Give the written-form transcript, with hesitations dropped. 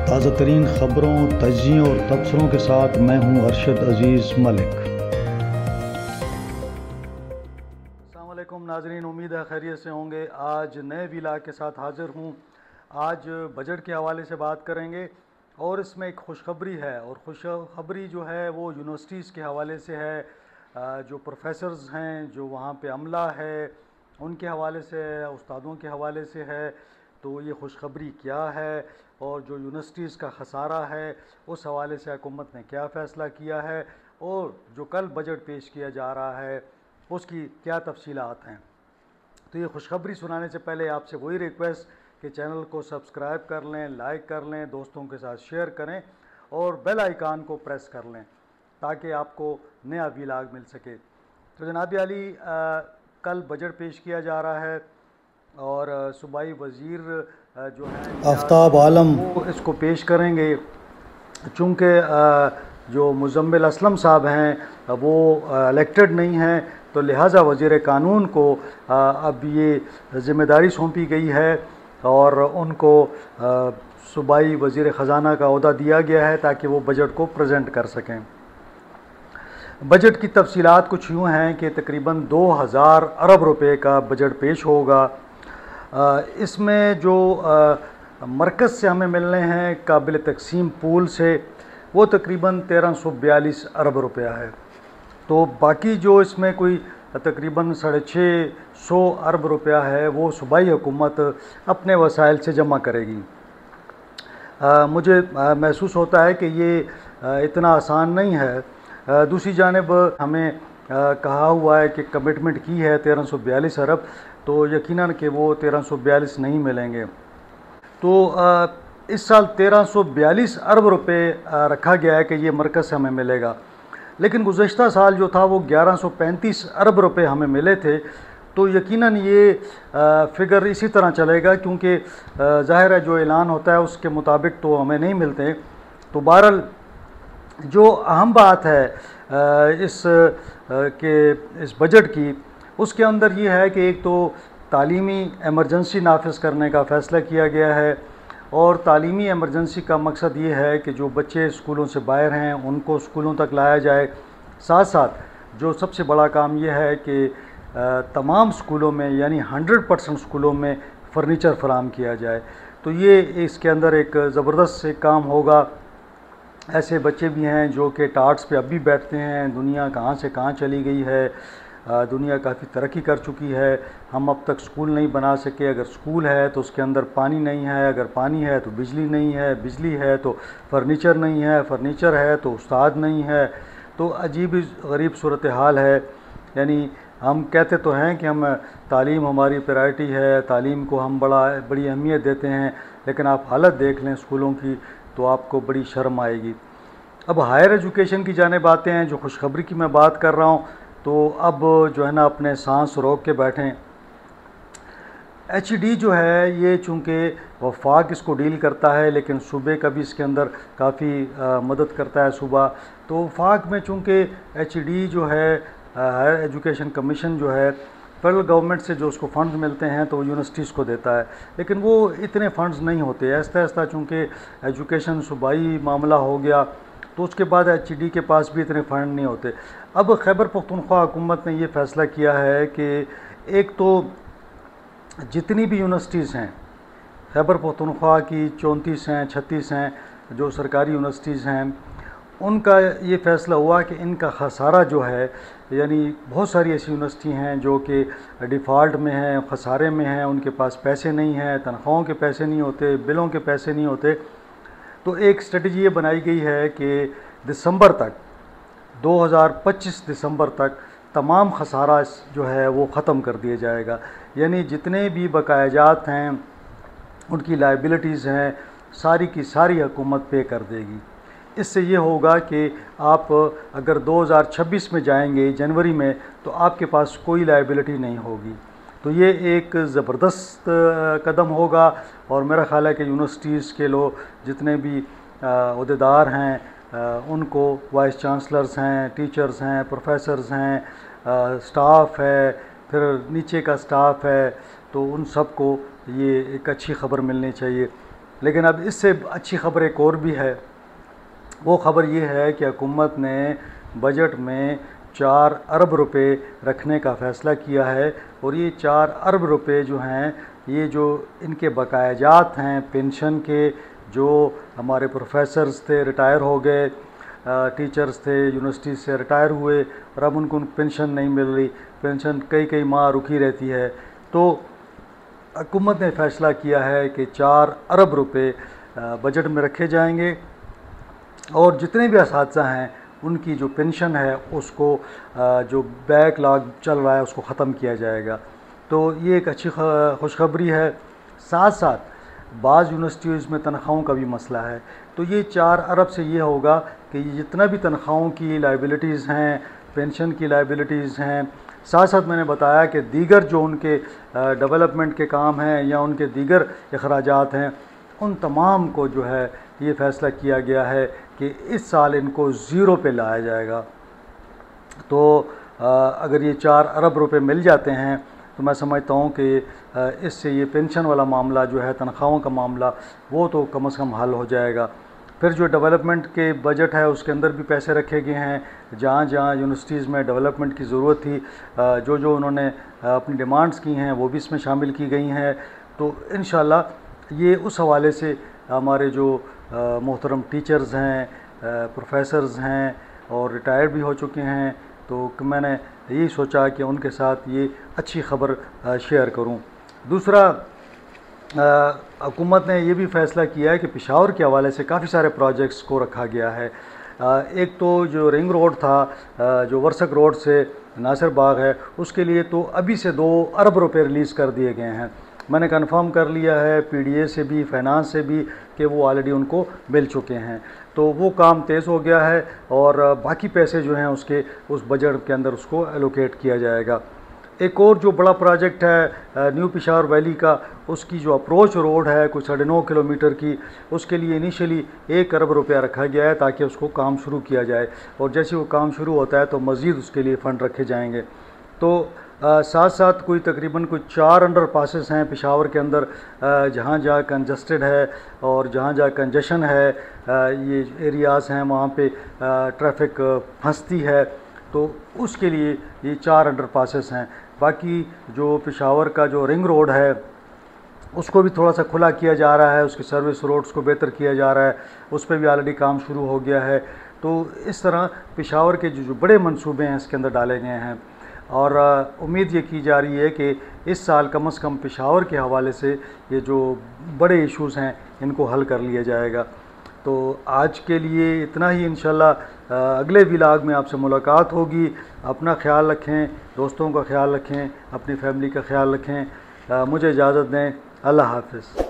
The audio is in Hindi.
ताज़ा तरीन ख़बरों, तज्ज़ियों और तबसरों के साथ मैं हूँ अरशद अज़ीज़ मलिक। अस्सलाम वालेकुम नाज़रीन, उम्मीद है खैरियत से होंगे। आज नए व्लॉग के साथ हाज़िर हूँ। आज बजट के हवाले से बात करेंगे और इसमें एक खुशखबरी है, और खुशखबरी जो है वो यूनिवर्सिटीज़ के हवाले से है। जो प्रोफेसर्स हैं, जो वहाँ पे अमला है, उनके हवाले से है, उस्तादों के हवाले से है। तो ये खुशखबरी क्या है और जो यूनिवर्सिटीज़ का खसारा है उस हवाले से हुकूमत ने क्या फ़ैसला किया है, और जो कल बजट पेश किया जा रहा है उसकी क्या तफसीलात हैं। तो ये खुशखबरी सुनाने से पहले आपसे वही रिक्वेस्ट कि चैनल को सब्सक्राइब कर लें, लाइक कर लें, दोस्तों के साथ शेयर करें और बेल आइकान को प्रेस कर लें ताकि आपको नया व्लॉग मिल सके। तो जनाब अली, कल बजट पेश किया जा रहा है और सूबाई वज़ीर जो हैं आफ्ताब आलम वो इसको पेश करेंगे। चूँकि जो मुज़म्मिल असलम साहब हैं वो इलेक्टेड नहीं हैं, तो लिहाजा वज़ीर कानून को अब ये ज़िम्मेदारी सौंपी गई है और उनको सूबाई वज़ीर ख़जाना का ओहदा दिया गया है ताकि वो बजट को प्रेजेंट कर सकें। बजट की तफसीलात कुछ यूँ हैं कि तकरीबन 2000 अरब रुपए का बजट पेश होगा। इसमें जो मरकज़ से हमें मिलने हैं काबिल तकसीम पूल से, वो तकरीबन 1342 अरब रुपया है। तो बाकी जो इसमें कोई तकरीबन 650 अरब रुपया है वो सूबाई हुकूमत अपने वसाइल से जमा करेगी। मुझे महसूस होता है कि ये इतना आसान नहीं है। दूसरी जानिब हमें कहा हुआ है कि कमिटमेंट की है 1342 अरब, तो यकीनन कि वो 1342 नहीं मिलेंगे। तो इस साल 1342 अरब रुपए रखा गया है कि ये मरकज़ से हमें मिलेगा, लेकिन गुज़श्ता साल जो था वो 1135 अरब रुपए हमें मिले थे। तो यकीनन ये फ़िगर इसी तरह चलेगा, क्योंकि ज़ाहिर है जो ऐलान होता है उसके मुताबिक तो हमें नहीं मिलते। तो बहरहाल जो अहम बात है इस बजट की, उसके अंदर ये है कि एक तो तालीमी एमरजेंसी नाफिज करने का फ़ैसला किया गया है, और तालीमी एमरजेंसी का मकसद ये है कि जो बच्चे स्कूलों से बाहर हैं उनको स्कूलों तक लाया जाए। साथ साथ जो सबसे बड़ा काम ये है कि तमाम स्कूलों में यानी 100% स्कूलों में फ़र्नीचर फ़राहम किया जाए। तो ये इसके अंदर एक ज़बरदस्त से काम होगा। ऐसे बच्चे भी हैं जो कि टाट्स पे अब भी बैठते हैं। दुनिया कहाँ से कहाँ चली गई है, दुनिया काफ़ी तरक्की कर चुकी है। हम अब तक स्कूल नहीं बना सके। अगर स्कूल है तो उसके अंदर पानी नहीं है, अगर पानी है तो बिजली नहीं है, बिजली है तो फर्नीचर नहीं है, फर्नीचर है तो उस्ताद नहीं है। तो अजीब गरीब सूरत हाल है। यानी हम कहते तो हैं कि हम तालीम हमारी प्रायोरिटी है, तालीम को हम बड़ी अहमियत देते हैं, लेकिन आप हालत देख लें स्कूलों की तो आपको बड़ी शर्म आएगी। अब हायर एजुकेशन की जानिब आते हैं, जो खुशखबरी की मैं बात कर रहा हूँ। तो अब जो है ना अपने सांस रोक के बैठें। HD जो है ये चूँकि वफाक इसको डील करता है, लेकिन सूबे का भी इसके अंदर काफ़ी मदद करता है सूबा। तो वफाक में चूँकि HD जो है हायर एजुकेशन कमीशन जो है फेडरल गवर्नमेंट से जो उसको फ़ंड्स मिलते हैं तो वो यूनिवर्सिटीज़ को देता है, लेकिन वो इतने फ़ंड्स नहीं होते। आहिस्ता आहिस्ता चूँकि एजुकेशन सूबाई मामला हो गया तो उसके बाद HD के पास भी इतने फ़ंड नहीं होते। अब खैबर पख्तूनख्वा हुकूमत ने ये फ़ैसला किया है कि एक तो जितनी भी यूनिवर्सिटीज़ हैं, खैबर पख्तूनख्वा की 34 हैं, 36 हैं जो सरकारी यूनिवर्सिटीज़ हैं, उनका ये फ़ैसला हुआ कि इनका खसारा जो है, यानी बहुत सारी ऐसी यूनिवर्सिटी हैं जो कि डिफ़ॉल्ट में हैं, खसारे में हैं, उनके पास पैसे नहीं हैं, तनख्वाहों के पैसे नहीं होते, बिलों के पैसे नहीं होते। तो एक स्ट्रेटजी ये बनाई गई है कि दिसंबर तक 2025 दिसंबर तक तमाम खसारा जो है वो ख़त्म कर दिया जाएगा। यानी जितने भी बकायाजात हैं, उनकी लायबिलिटीज़ हैं, सारी की सारी हुकूमत पे कर देगी। इससे ये होगा कि आप अगर 2026 में जाएंगे जनवरी में तो आपके पास कोई लायबिलिटी नहीं होगी। तो ये एक ज़बरदस्त कदम होगा, और मेरा ख़्याल है कि यूनिवर्सिटीज़ के लोग जितने भी ओहदेदार हैं, उनको वाइस चांसलर्स हैं, टीचर्स हैं, प्रोफेसर्स हैं, स्टाफ है, फिर नीचे का स्टाफ है, तो उन सब को ये एक अच्छी ख़बर मिलनी चाहिए। लेकिन अब इससे अच्छी खबर एक और भी है। वो ख़बर ये है कि हुकूमत ने बजट में 4 अरब रुपए रखने का फ़ैसला किया है, और ये 4 अरब रुपए जो हैं, ये जो इनके बकायाजात हैं पेंशन के, जो हमारे प्रोफेसर्स थे रिटायर हो गए, टीचर्स थे यूनिवर्सिटी से रिटायर हुए और अब उनको पेंशन नहीं मिल रही, पेंशन कई कई माह रुकी रहती है, तो हुकूमत ने फ़ैसला किया है कि 4 अरब रुपए बजट में रखे जाएंगे, और जितने भी असातिज़ा हैं उनकी जो पेंशन है उसको जो बैकलॉग चल रहा है उसको ख़त्म किया जाएगा। तो ये एक अच्छी खुशखबरी है। साथ साथ बाज़ यूनिवर्सिटीज़ में तनख्वाहों का भी मसला है, तो ये 4 अरब से ये होगा कि जितना भी तनख्वाहों की लाइबिलिटीज़ हैं, पेंशन की लाइबिलिटीज़ हैं, साथ साथ मैंने बताया कि दीगर जो उनके डेवलपमेंट के काम हैं या उनके दीगर अखराजात हैं, उन तमाम को जो है ये फ़ैसला किया गया है कि इस साल इनको ज़ीरो पे लाया जाएगा। तो अगर ये 4 अरब रुपए मिल जाते हैं तो मैं समझता हूँ कि इससे ये पेंशन वाला मामला जो है, तनख्वाहों का मामला, वो तो कम से कम हल हो जाएगा। फिर जो डेवलपमेंट के बजट है उसके अंदर भी पैसे रखे गए हैं, जहाँ जहाँ यूनिवर्सिटीज़ में डेवलपमेंट की ज़रूरत थी, जो जो उन्होंने अपनी डिमांड्स की हैं वो भी इसमें शामिल की गई हैं। तो इंशाल्लाह ये उस हवाले से हमारे जो मोहतरम टीचर्स हैं, प्रोफेसर्स हैं और रिटायर्ड भी हो चुके हैं, तो मैंने यही सोचा कि उनके साथ ये अच्छी ख़बर शेयर करूं। दूसरा, हुकूमत ने ये भी फ़ैसला किया है कि पेशावर के हवाले से काफ़ी सारे प्रोजेक्ट्स को रखा गया है। एक तो जो रिंग रोड था, जो वर्सक रोड से नासिर बाग है, उसके लिए तो अभी से 2 अरब रुपए रिलीज़ कर दिए गए हैं। मैंने कंफर्म कर लिया है पीडीए से भी, फाइनेंस से भी, कि वो ऑलरेडी उनको मिल चुके हैं। तो वो काम तेज़ हो गया है और बाकी पैसे जो हैं उसके उस बजट के अंदर उसको एलोकेट किया जाएगा। एक और जो बड़ा प्रोजेक्ट है न्यू पेशावर वैली का, उसकी जो अप्रोच रोड है कुछ 9.5 किलोमीटर की, उसके लिए इनिशियली 1 अरब रुपया रखा गया है ताकि उसको काम शुरू किया जाए, और जैसे वो काम शुरू होता है तो मज़ीद उसके लिए फ़ंड रखे जाएंगे। तो साथ साथ कोई तकरीबन 4 अंडर पासेस हैं पेशावर के अंदर, जहाँ जहाँ कंजस्टेड है और जहाँ जहाँ कंजेशन है, ये एरियाज़ हैं वहाँ पे ट्रैफिक फंसती है, तो उसके लिए ये 4 अंडर पासेस हैं। बाकी जो पेशावर का जो रिंग रोड है उसको भी थोड़ा सा खुला किया जा रहा है, उसके सर्विस रोड्स को बेहतर किया जा रहा है, उस पर भी ऑलरेडी काम शुरू हो गया है। तो इस तरह पेशावर के जो बड़े मंसूबे हैं इसके अंदर डाले गए हैं, और उम्मीद ये की जा रही है कि इस साल कम से कम पेशावर के हवाले से ये जो बड़े इश्यूज़ हैं इनको हल कर लिया जाएगा। तो आज के लिए इतना ही। इंशाल्लाह अगले व्लॉग में आपसे मुलाकात होगी। अपना ख्याल रखें, दोस्तों का ख्याल रखें, अपनी फैमिली का ख्याल रखें। मुझे इजाज़त दें। अल्लाह हाफ़िज़।